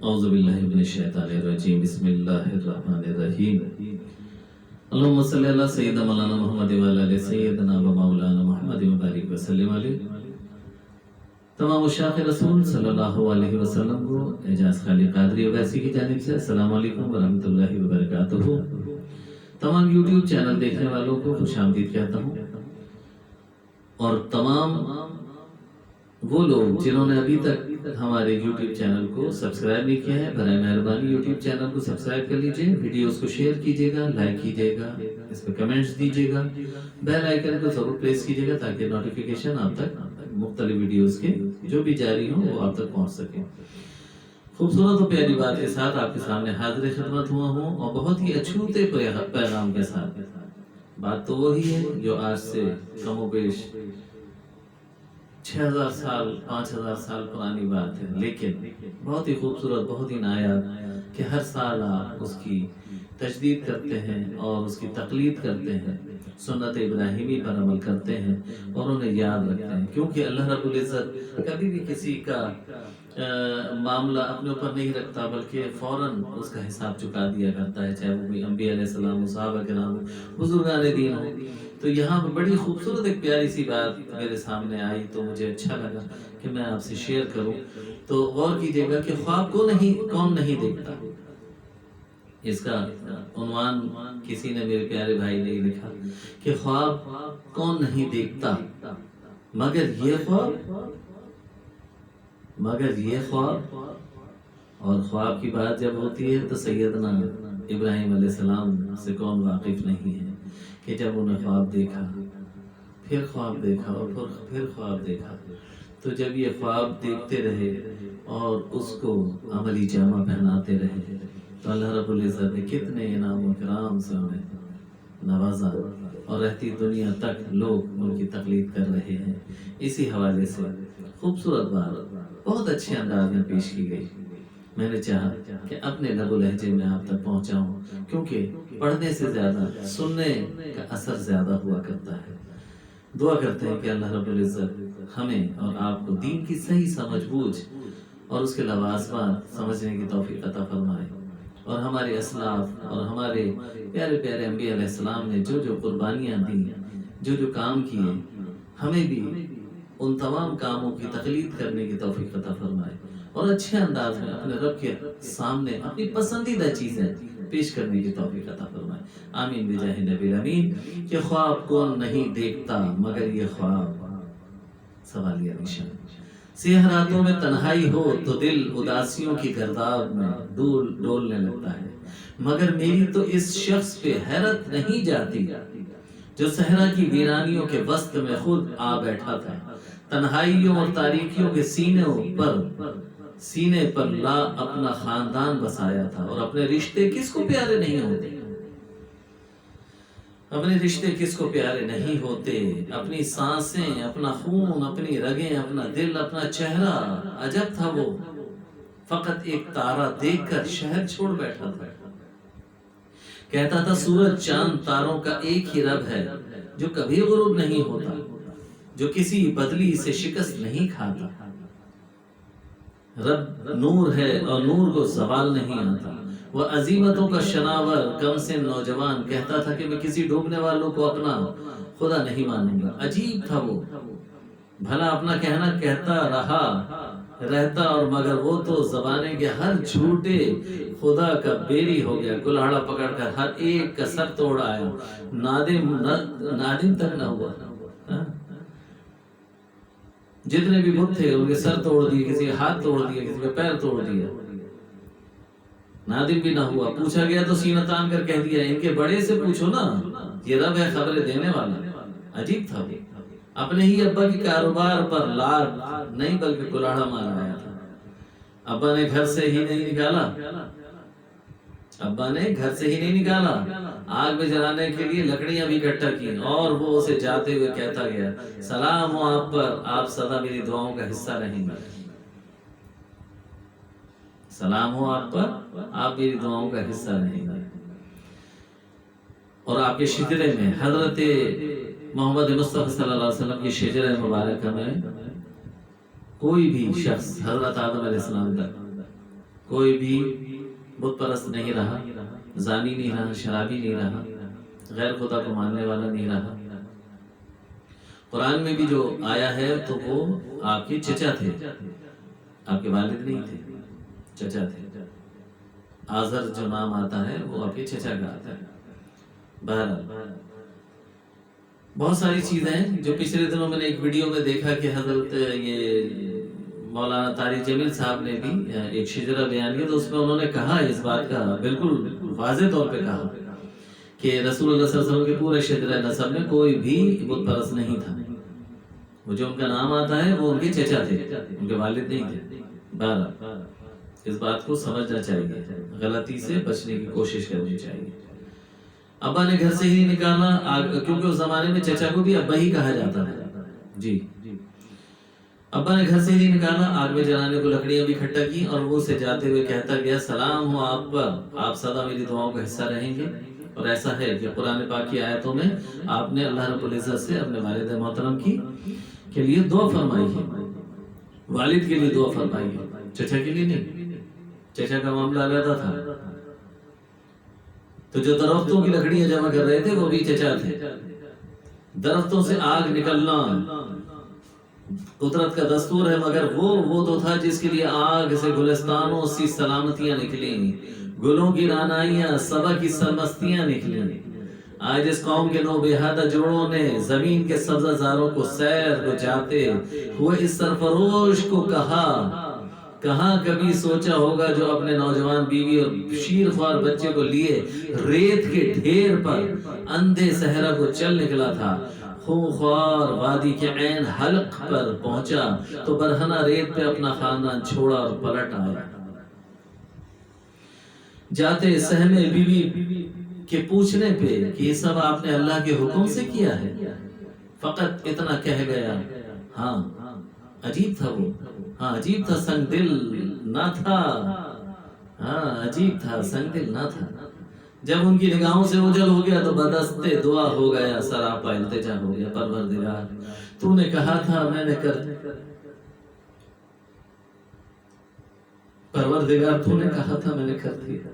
أعوذ بالله من الشيطان الرجيم بسم الله الرحمن الرحيم اللهم صل على سيدنا مولانا محمد وعلى آل سيدنا ومولانا محمد وبارك وسلم عليه تمام اشاق رسول صلی اللہ علیہ وسلم کو اعجاز خالی قادری اویسی کی جانب سے السلام علیکم ورحمۃ اللہ وبرکاتہ۔ تمام یوٹیوب چینل دیکھنے والوں کو خوش آمدید کہتا ہوں، اور تمام وہ لوگ جنہوں نے ابھی تک ہمارے یوٹیوب چینل کو سبسکرائب نہیں کیا ہے، برائے مہربانی یوٹیوب چینل کو سبسکرائب کر لیجئے، ویڈیوز کو شیئر کیجئے گا، لائک کیجئے گا، اس پہ کمنٹس دیجئے گا، بیل آئیکن کو ضرور پریس کیجئے گا تاکہ نوٹیفیکیشن آپ تک مختلف ویڈیوز کے جو بھی جاری ہوں وہ آپ تک پہنچ سکے۔ خوبصورت و پیاری بات کے ساتھ آپ کے سامنے حاضر خدمت ہوا ہوں، اور بہت ہی اچھوتے پیغام کے ساتھ۔ بات تو وہی ہے جو آج سے کم و بیش 6000 سال 5000 سال پرانی بات ہے، لیکن بہت ہی خوبصورت، بہت ہی نایاب کہ ہر سال آپ اس کی تجدید کرتے ہیں اور اس کی تقلید کرتے ہیں، سنت ابراہیمی پر عمل کرتے ہیں اور انہیں یاد رکھتے ہیں، کیونکہ اللہ رب العزت کبھی بھی کسی کا معاملہ اپنے اوپر نہیں رکھتا، بلکہ فوراً اس کا حساب چکا دیا کرتا ہے، چاہے وہ کوئی انبیاء علیہ السلام، صحابہ کرام، بزرگان دین ہو۔ تو یہاں پہ بڑی خوبصورت ایک پیاری سی بات میرے سامنے آئی تو مجھے اچھا لگا کہ میں آپ سے شیئر کروں۔ تو غور کیجئے گا کہ خواب کو کون نہیں دیکھتا۔ اس کا عنوان کسی نے، میرے پیارے بھائی نے لکھا کہ خواب کون نہیں دیکھتا مگر یہ خواب، اور خواب کی بات جب ہوتی ہے تو سیدنا ابراہیم علیہ السلام سے کون واقف نہیں ہے کہ جب انہیں خواب دیکھا، پھر خواب دیکھا اور پھر خواب دیکھا، تو جب یہ خواب دیکھتے رہے اور اس کو عملی جامہ پہناتے رہے تو اللہ رب العزت نے کتنے انعام و کرام سے انہیں نوازا، اور رہتی دنیا تک لوگ ان کی تقلید کر رہے ہیں۔ اسی حوالے سے خوبصورت بات بہت اچھے انداز میں پیش کی گئی، میں نے چاہا کہ اپنے لب و لہجے میں آپ تک پہنچاؤں، کیونکہ پڑھنے سے زیادہ سننے کا اثر زیادہ ہوا کرتا ہے۔ دعا کرتے ہیں کہ اللہ رب العزت ہمیں اور آپ کو دین کی صحیح سمجھ بوجھ اور اس کے لوازمات سمجھنے کی توفیق عطا فرمائے، اور ہمارے اسلاف اور ہمارے پیارے پیارے انبیاء علیہ السلام نے جو قربانیاں دی، جو کام کیے، ہمیں بھی ان تمام کاموں کی تقلید کرنے کی توفیق عطا فرمائے، اور اچھے انداز میں اپنے رب کے سامنے اپنی پسندیدہ چیزیں پیش کرنے کی توفیق عطا فرمائے۔ آمین بجاہ نبی الامین۔ کہ خواب کون نہیں دیکھتا مگر یہ خواب، سوالیہ نشان۔ سیاہ راتوں میں تنہائی ہو تو دل اداسیوں کی گرداب میں ڈولنے لگتا ہے، مگر میری تو اس شخص پہ حیرت نہیں جاتی جو صحرا کی ویرانیوں کے وسط میں خود آ بیٹھا تھا، تنہائیوں اور تاریکیوں کے سینے پر لا اپنا خاندان بسایا تھا، اور اپنے رشتے کس کو پیارے نہیں ہوتے، اپنے رشتے کس کو پیارے نہیں ہوتے، اپنی سانسیں، اپنا خون، اپنی رگیں، اپنا دل، اپنا چہرہ، عجب تھا وہ فقط ایک تارا دیکھ کر شہر چھوڑ بیٹھا تھا، کہتا تھا سورج چاند تاروں کا ایک ہی رب ہے جو کبھی غروب نہیں ہوتا، جو کسی بدلی سے شکست نہیں کھاتا، رب نور ہے اور نور کو زوال نہیں آتا، وہ عظیمتوں کا شناور کم سے نوجوان کہتا تھا کہ میں کسی ڈوبنے والوں کو اپنا خدا نہیں مانوں گا۔ عجیب تھا وہ، بھلا اپنا کہنا کہتا رہتا، اور مگر وہ تو زمانے کے ہر جھوٹے خدا کا بیری ہو گیا، کلاڑا پکڑ کر ہر ایک کا سر توڑ آیا، نادم تک نہ ہوا۔ جتنے بھی بت تھے ان کے سر توڑ دیے، کسی کے ہاتھ توڑ دیے، کسی کے پیر توڑ دیا، نادم بھی نہ ہوا۔ پوچھا گیا تو سینہ تان کر کہہ دیا ان کے بڑے سے پوچھو نا، یہ رب ہے خبریں دینے والا۔ عجیب تھا وہ، اپنے ہی ابا کے کاروبار پر لار نہیں بلکہ کلاڑا مار آیا تھا۔ ابا نے گھر سے ہی نہیں نکالا، آگ میں جلانے کے لیے لکڑیاں بھی اکٹھا کی، اور وہ اسے جاتے ہوئے کہتا گیا سلام ہو آپ پر، آپ سدا میری دعاؤں کا حصہ رہیں گے، سلام ہو آپ پر، آپ میری دعاؤں کا حصہ رہیں گے۔ اور آپ کے شجرے میں حضرت محمد مصطفیٰ صلی اللہ علیہ وسلم کی شجرہ مبارکہ میں کوئی بھی شخص حضرت آدم علیہ السلام تک کوئی بھی بت پرست نہیں رہا، زانی نہیں رہا، شرابی نہیں رہا، غیر خدا کو ماننے والا نہیں رہا۔ قرآن میں بھی جو آیا ہے تو وہ آپ کے چچا تھے، آپ کے والد نہیں تھے، چچا تھے۔ آزر جو نام آتا ہے وہ آپ کے چچا کا آتا ہے۔ بہرحال بہت ساری چیزیں ہیں جو پچھلے دنوں میں نے ایک ویڈیو میں دیکھا کہ حضرت یہ مولانا طارق جمیل صاحب نے بھی ایک شجرہ بیان کیا، تو اس میں انہوں نے کہا اس بات کا بالکل واضح طور پہ کہا کہ رسول اللہ صلی اللہ علیہ وسلم کے پورے شجرہ نسب میں کوئی بھی بت پرست نہیں تھا، وہ جو ان کا نام آتا ہے وہ ان کے چچا تھے، ان کے والد نہیں تھے۔ بہرحال اس بات کو سمجھنا چاہیے، غلطی سے بچنے کی کوشش کرنی چاہیے۔ ابا نے گھر سے ہی نکالا، کیونکہ اس زمانے میں چچا کو بھی ابا ہی کہا جاتا تھا۔ جی، ابا نے گھر سے ہی نکالا، آگ میں جلانے کو لکڑیاں بھی اکٹھا کی، اور وہ اسے جاتے ہوئے کہتا گیا سلام ہو آپ پر، آپ سدا میری دعاؤں کا حصہ رہیں گے۔ اور ایسا ہے کہ قرآن پاک کی آیتوں میں آپ نے اللہ رب العزت سے اپنے والد محترم کے لیے دعا فرمائی ہے، والد کے لیے دعا فرمائی ہے، چچا کے لیے نہیں۔ چچا کا معاملہ علیحدہ تھا، تو جو درختوں کی لکڑیاں جمع کر رہے تھے وہ بھی چچا تھے۔ درختوں سے آگ نکلنا قدرت کا دستور ہے، مگر وہ تو تھا جس کے لیے آگ سے گلستانوں سی سلامتیاں نکلیں، گلوں کی رانائیاں صبا کی سرمستیاں نکلیں۔ آج اس قوم کے نو بےحدہ جوڑوں نے زمین کے سبزہ زاروں کو سیر کو جاتے ہوئے اس سرفروش کو کہاں کبھی سوچا ہوگا جو اپنے نوجوان بیوی اور شیر خوار بچے کو لیے ریت کے ڈھیر پر اندھے صحرا کو چل نکلا تھا، خونخوار وادی کے عین حلق پر پہنچا تو برہنہ ریت پہ اپنا خاندان چھوڑا اور پلٹ آیا۔ جاتے سہمے بیوی کے پوچھنے پہ کہ یہ سب آپ نے اللہ کے حکم سے کیا ہے، فقط اتنا کہہ گیا ہاں عجیب تھا وہ، ہاں عجیب تھا، سنگ دل نہ تھا، ہاں عجیب تھا، سنگ دل نہ تھا۔ جب ان کی نگاہوں سے اوجھل ہو گیا تو بدستے دعا ہو گیا، سراپا التجا ہو گیا، پروردگار تو نے کہا تھا میں نے پروردگار تو نے کہا تھا میں نے کر دیا،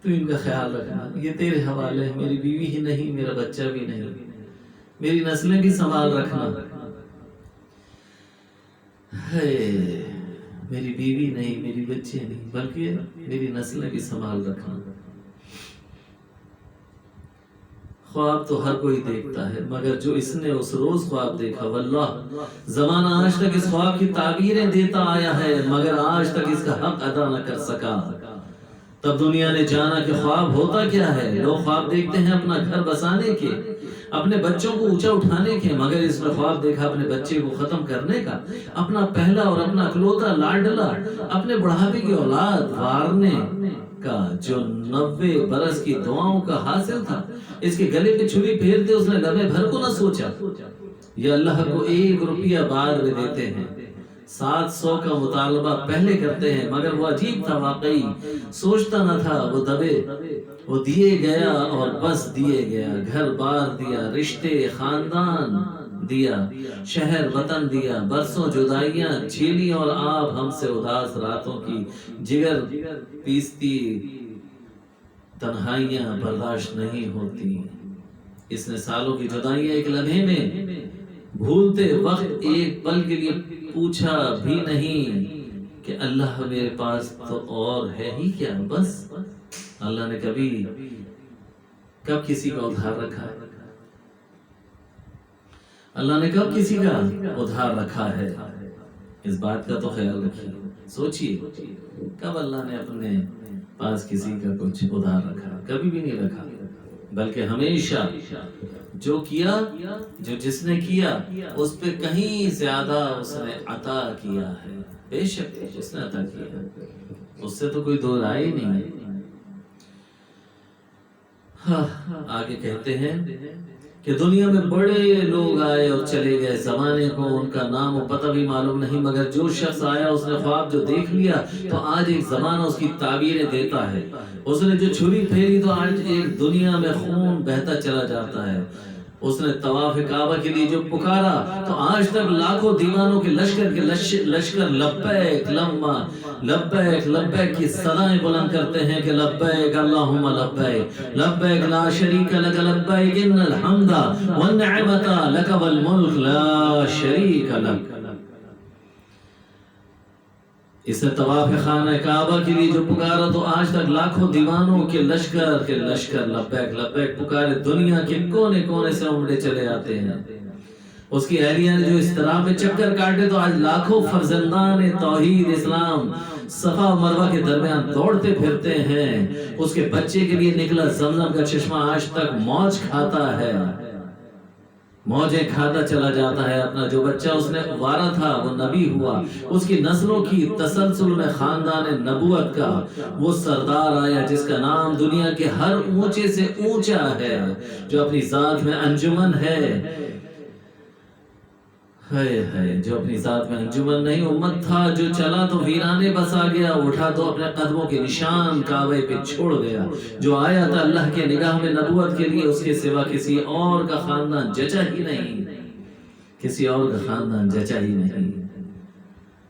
تو ان کا خیال رکھنا، یہ تیرے حوالے ہے، میری بیوی ہی نہیں، میرا بچہ بھی نہیں، میری نسلیں بھی سنبھال رکھنا، میری بیوی نہیں، میری بچے نہیں، بلکہ میری نسلیں بھی سنبھال رکھنا۔ خواب تو ہر کوئی دیکھتا ہے، مگر جو اس نے اس روز خواب دیکھا، واللہ زمانہ آج تک اس خواب کی تعبیریں دیتا آیا ہے، مگر آج تک اس کا حق ادا نہ کر سکا۔ تب دنیا نے جانا کہ خواب ہوتا کیا ہے۔ لوگ خواب دیکھتے ہیں اپنا گھر بسانے کے، اپنے بچوں کو اونچا اٹھانے کے، مگر اس میں خواب دیکھا اپنے بچے کو ختم کرنے کا، اپنا پہلا اور اپنا اکلوتا لاڈلا، اپنے بڑھاپے کی اولاد وارنے کا، جو 90 برس کی دعاؤں کا حاصل تھا۔ اس کے گلے پہ چھری پھیرتے اس نے لمحے بھر کو نہ سوچا، یہ اللہ کو 1 روپیہ بعد میں دیتے ہیں، 700 کا مطالبہ پہلے کرتے ہیں، مگر وہ عجیب تھا واقعی، سوچتا نہ تھا، وہ دبے، وہ دیے گیا اور بس دیے گیا، گھر بار دیا، رشتے خاندان دیا، شہر وطن دیا، برسوں جدائیاں جھیلی، اور آپ ہم سے اداس راتوں کی جگر پیستی تنہائیاں برداشت نہیں ہوتی۔ اس نے سالوں کی جدائیاں ایک لمحے میں بھولتے وقت ایک پل کے لیے پوچھا بھی نہیں کہ اللہ میرے پاس تو اور ہے ہی کیا، بس اللہ نے کب کسی کا ادھار رکھا ہے، اللہ نے کب کسی کا ادھار رکھا ہے، اس بات کا تو خیال رکھیے، سوچئے کب اللہ نے اپنے پاس کسی کا کچھ ادھار رکھا، کبھی بھی نہیں رکھا، بلکہ ہمیشہ جو کیا، جو جس نے کیا اس پہ کہیں زیادہ اس نے عطا کیا ہے، بے شک اس نے عطا کیا ہے، اس سے تو کوئی دو رائے نہیں ہے۔ آگے کہتے ہیں کہ دنیا میں بڑے لوگ آئے اور چلے گئے، زمانے کو ان کا نام و پتہ بھی معلوم نہیں، مگر جو شخص آیا اس نے خواب جو دیکھ لیا تو آج ایک زمانہ اس کی تعبیریں دیتا ہے، اس نے جو چھری پھیری تو آج ایک دنیا میں خون بہتا چلا جاتا ہے، اس نے طواف کعبہ کے لیے جو پکارا تو آج تک لاکھوں دیوانوں کے لشکر لبیک لبیک لبیک کی صدائیں بلند کرتے ہیں کہ لبیک اللہم لبیک لبیک لا شریک لک لبیک ان الحمد والنعمت لک والملک لا شریک لک۔ اس نے طواف خانہ کعبہ کے لیے جو پکارا تو آج تک لاکھوں دیوانوں کے لشکر لبیک لبیک پکارے، دنیا کے کونے کونے سے عمرے چلے آتے ہیں۔ اس کی اہلیہ نے جو اس طرح میں چکر کاٹے تو آج لاکھوں فرزندان توحید اسلام صفا و مروہ کے درمیان دوڑتے پھرتے ہیں۔ اس کے بچے کے لیے نکلا زمزم کا چشمہ آج تک موج کھاتا ہے، موجیں کھاتا چلا جاتا ہے۔ اپنا جو بچہ اس نے وارا تھا وہ نبی ہوا، اس کی نسلوں کی تسلسل میں خاندان نبوت کا وہ سردار آیا جس کا نام دنیا کے ہر اونچے سے اونچا ہے، جو اپنی ذات میں انجمن ہے، جو اپنی ذات میں انجمن نہیں امت تھا، جو چلا تو ویرانے بسا گیا، اٹھا تو اپنے قدموں کے نشان کعبے پہ چھوڑ گیا، جو آیا تھا اللہ کے نگاہ میں نبوت کے لیے، اس کے سوا کسی اور کا خاندان جچا ہی نہیں، کسی اور کا خاندان جچا ہی نہیں۔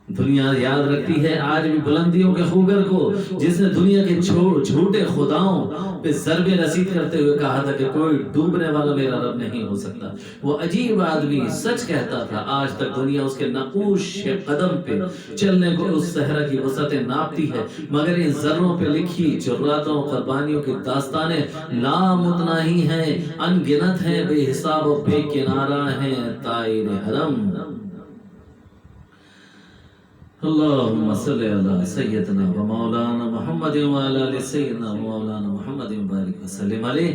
دنیا یاد رکھتی ہے آج بھی بلندیوں کے خوگر کو، جس نے دنیا کے جھوٹے خداؤں پہ ضربیں رسید کرتے ہوئے کہا تھا کہ کوئی ڈوبنے والا میرا رب نہیں ہو سکتا۔ وہ عجیب آدمی سچ کہتا تھا، آج تک دنیا اس کے نقوش قدم پہ چلنے کو اس صحرا کی وسعتیں ناپتی ہے، مگر ان ذروں پہ لکھی جراتوں قربانیوں کی داستانیں لامتناہی ہیں، ان گنت ہیں، بے حساب و بے کنارہ ہیں طائر حرم۔ اللهم صل على سيدنا ومولانا محمد وعلى ال سيدنا ومولانا محمد وبارك وسلم عليه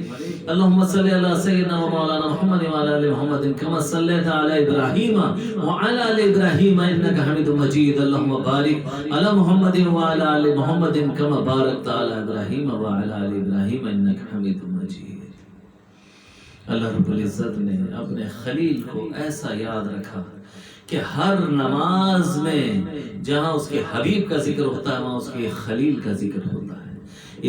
اللهم صل على سيدنا ومولانا محمد وعلى ال محمد كما صليت على ابراهيم وعلى ال ابراهيم انك حميد مجيد اللهم بارك على محمد وعلى ال محمد كما باركت على ابراهيم وعلى ال ابراهيم انك حميد مجيد۔ اللہ رب العزت نے اپنے خلیل کو ایسا یاد رکھا کہ ہر نماز میں جہاں اس کے حبیب کا ذکر ہوتا ہے وہاں اس کے خلیل کا ذکر ہوتا ہے۔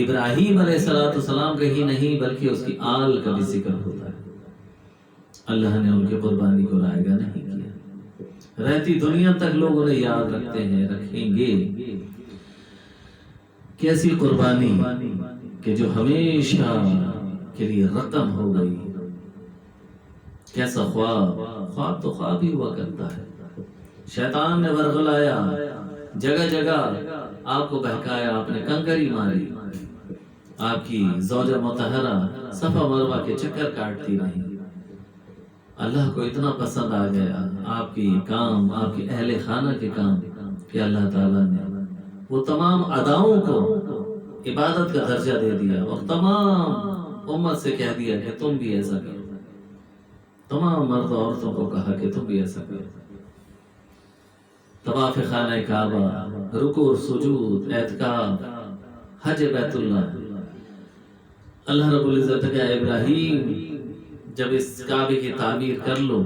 ابراہیم علیہ السلام کا ہی نہیں بلکہ اس کی آل کا بھی ذکر ہوتا ہے۔ اللہ نے ان کی قربانی کو رائے گا نہیں کیا، رہتی دنیا تک لوگ انہیں یاد رکھتے ہیں، رکھیں گے۔ کیسی قربانی کہ جو ہمیشہ کے لیے رقم ہو گئی، کیسا خواب تو خواب ہی ہوا کرتا ہے۔ شیطان نے ورغلایا، جگہ جگہ آپ کو بہکایا، آپ نے کنکری ماری، آپ کی زوجہ مطہرہ صفا مروہ کے چکر کاٹتی رہی۔ اللہ کو اتنا پسند آ گیا آپ کی کام، آپ کے اہل خانہ کے کام، کہ اللہ تعالیٰ نے وہ تمام اداؤں کو عبادت کا درجہ دے دیا اور تمام امت سے کہہ دیا کہ تم بھی ایسا کرو۔ تمام مرد و عورتوں کو کہا کہ تم بھی ایسا کرو۔ طواف خانہ کعبہ، رکوع سجود، اعتکاف، حج بیت اللہ۔ اللہ رب العزت کہ ابراہیم جب اس کعبے کی تعمیر کر لو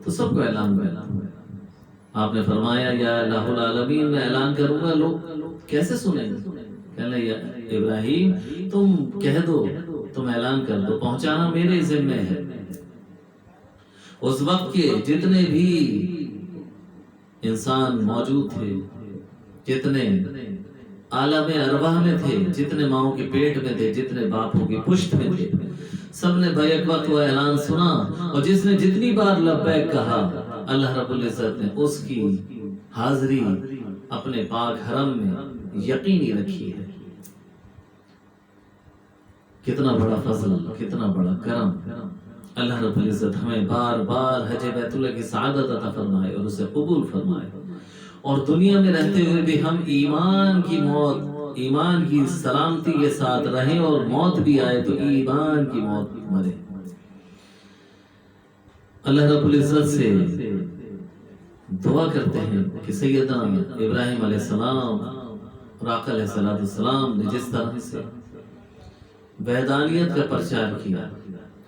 تو سب کو اعلان کرنا۔ آپ نے فرمایا یا الہ العالمین میں اعلان کروں گا، لوگ کیسے سنیں گے؟ کہنے یا ابراہیم تم کہہ دو، تم اعلان کر دو، پہنچانا میرے ذمہ ہے۔ اس وقت کے جتنے بھی انسان موجود تھے، جتنے عالم ارواح میں تھے، جتنے ماؤں کے پیٹ میں تھے، جتنے باپوں کی پشت میں تھے، سب نے بیک وقت وہ اعلان سنا، اور جس نے جتنی بار لبیک کہا اللہ رب العزت نے اس کی حاضری اپنے پاک حرم میں یقینی رکھی ہے۔ کتنا بڑا فضل، کتنا بڑا کرم۔ اللہ رب العزت ہمیں بار بار حج بیت اللہ کی سعادت عطا فرمائے اور اسے قبول فرمائے، اور دنیا میں رہتے ہوئے بھی ہم ایمان کی سلامتی کے ساتھ رہیں، اور موت بھی آئے تو ایمان کی موت مرے۔ اللہ رب العزت سے دعا کرتے ہیں کہ سیدنا ابراہیم علیہ السلام اور آقا علیہ السلام نے جس طرح سے وحدانیت کا پرچار کیا،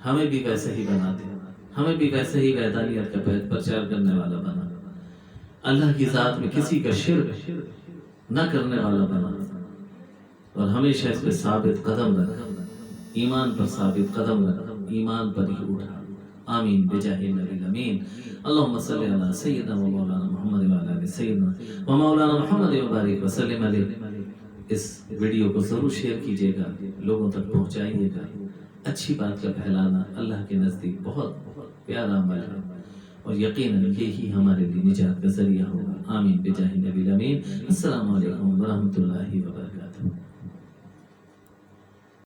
ہمیں بھی ویسے ہی بنا دے، ہمیں بھی ویسے ہی وحدانیت کا پرچار کرنے والا بنا، اللہ کی ذات میں کسی کا شرک نہ کرنے والا بنا، اور ہمیشہ اس پہ ثابت قدم رکھ، ایمان پر ثابت قدم رکھ، ایمان پر ہی اٹھا۔ آمین بجاہ النبی الامین اللہم صلی علی سیدنا و مولانا محمد و علی سیدنا و مولانا محمد و بارک وسلم علیہ۔ اس ویڈیو کو ضرور شیئر کیجیے گا، لوگوں تک پہنچائیے گا۔ اچھی بات کا پھیلانا اللہ کے نزدیک بہت پیارا عمل ہے، اور یقیناً یہی ہمارے لیے نجات کا ذریعہ ہوگا۔ آمین بجاہ النبی الامین۔ السلام علیکم ورحمۃ اللہ وبرکاتہ۔